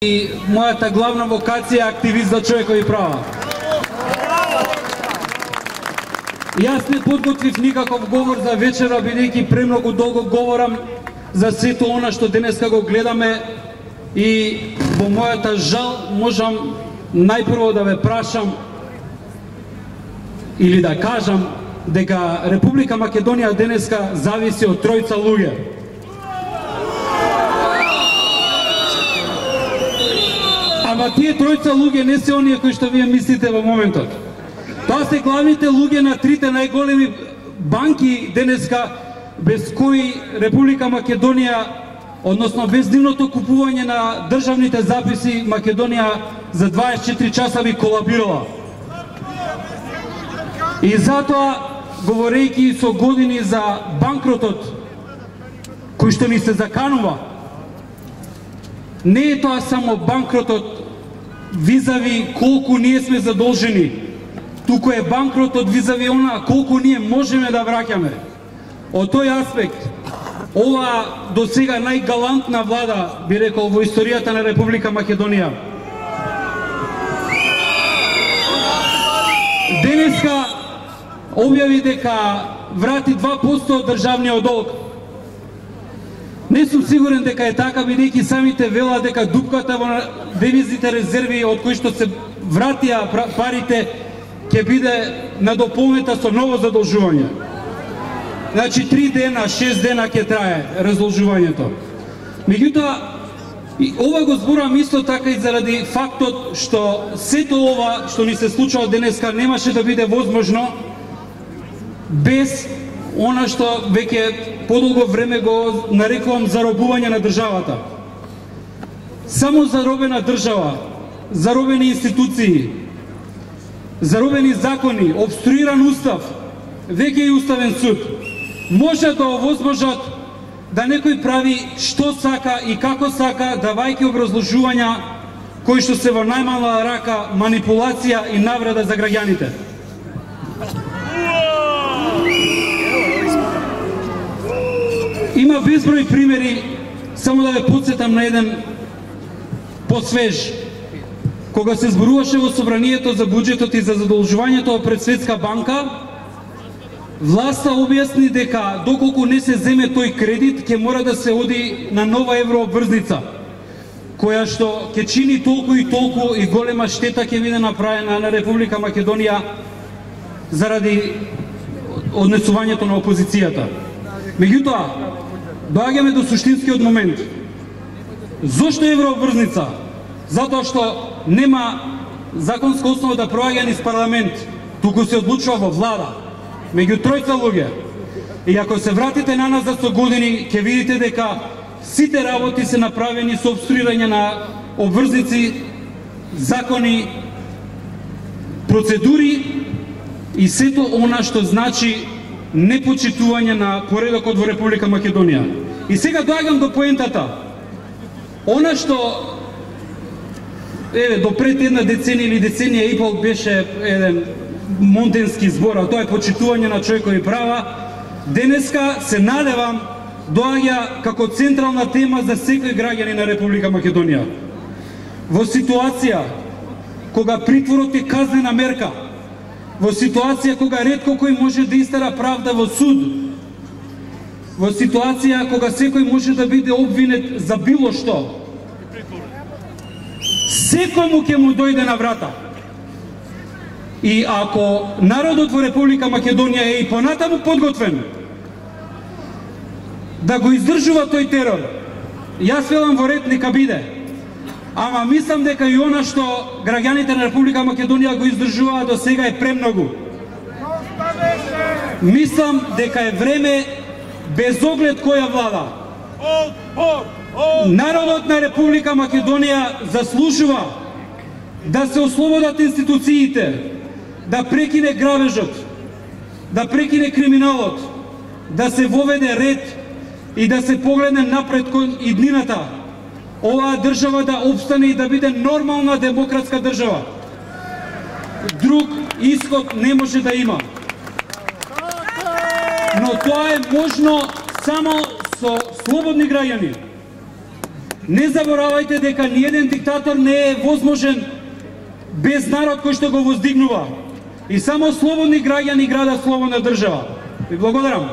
И мојата главна вокација е активист за човекови права. Јас не подготвив никаков говор за вечера, бидејќи премногу долго говорам за сето она што денеска го гледаме и во мојата жал можам најпрво да ве прашам или да кажам дека Република Македонија денеска зависи од тројца луѓе. Ама тие тројца луѓе не се оние кои што вие мислите во моментот. Тоа се главните луѓе на трите најголеми банки денеска, без кои Република Македонија, односно без нивното купување на државните записи, Македонија за 24 часа би колабирала. И затоа, говорејќи со години за банкротот кој што ни се заканува, не е тоа само банкротот визави колку ние сме задолжени, туку е банкротот визави она колку ние можеме да враќаме. Од тој аспект, ова до сега најгалантна влада, би рекол, во историјата на Република Македонија, денеска објави дека врати 2% од државниот долг. Не сум сигурен дека е така, бидејќи самите велат дека дупката во девизните резерви од кои што се вратија парите ќе биде надополнета со ново задолжување. Значи 3 дена, 6 дена ќе трае раздолжувањето. Меѓутоа, ова го зборам исто така и заради фактот што сето ова што ни се случува денеска немаше да биде возможно без она што веќе подолго време го нарекувам заробување на државата. Само заробена држава, заробени институции, заробени закони, обструиран устав, веќе и уставен суд, може да овозможат да некој прави што сака и како сака, давајќи образложувања кои што се во најмала рака манипулација и навреда за граѓаните. Има безброј примери, само да ве потсетам на еден посвеж. Кога се зборуваше во собранието за буџетот и за задолжувањето пред Светска банка, власта објасни дека доколку не се земе тој кредит, ќе мора да се оди на нова еврообврзница, која што ќе чини толку и толку и голема штета ќе биде направена на Република Македонија заради однесувањето на опозицијата. Меѓутоа, доаѓаме до суштинскиот момент. Зошто еврообврзница? Затоа што нема законска основа да проаѓа низ парламент, туку се одлучува во влада, меѓу тројца луѓе. И ако се вратите на назад со години, ќе видите дека сите работи се направени со обструирање на обврзници, закони, процедури и сето она што значи непочитување на поредокот во Република Македонија. И сега доаѓам до поентата. Она што до пред една деценија или деценија и пол беше еден монтенски збор, а тоа е почитување на човекови права, денеска се надевам доаѓа како централна тема за секој граѓанин на Република Македонија. Во ситуација кога притворот е казнена мерка, во ситуација кога ретко кој може да истера правда во суд, во ситуација кога секој може да биде обвинет за било што, секому ќе му дојде на врата. И ако народот во Република Македонија е и понатаму подготвен да го издржува тој терор, јас велам во ред нека биде. Ама мислам дека и она што граѓаните на Република Македонија го издржуваат до сега е премногу. Мислам дека е време, без оглед која влада, народот на Република Македонија заслужува да се ослободат институциите, да прекине грабежот, да прекине криминалот, да се воведе ред и да се погледне напред кон иднината. Оваа држава да опстане и да биде нормална демократска држава. Друг исход не може да има. Но тоа е можно само со слободни граѓани. Не заборавајте дека ниеден диктатор не е возможен без народ кој што го воздигнува. И само слободни граѓани градат слободна држава. Ви благодарам.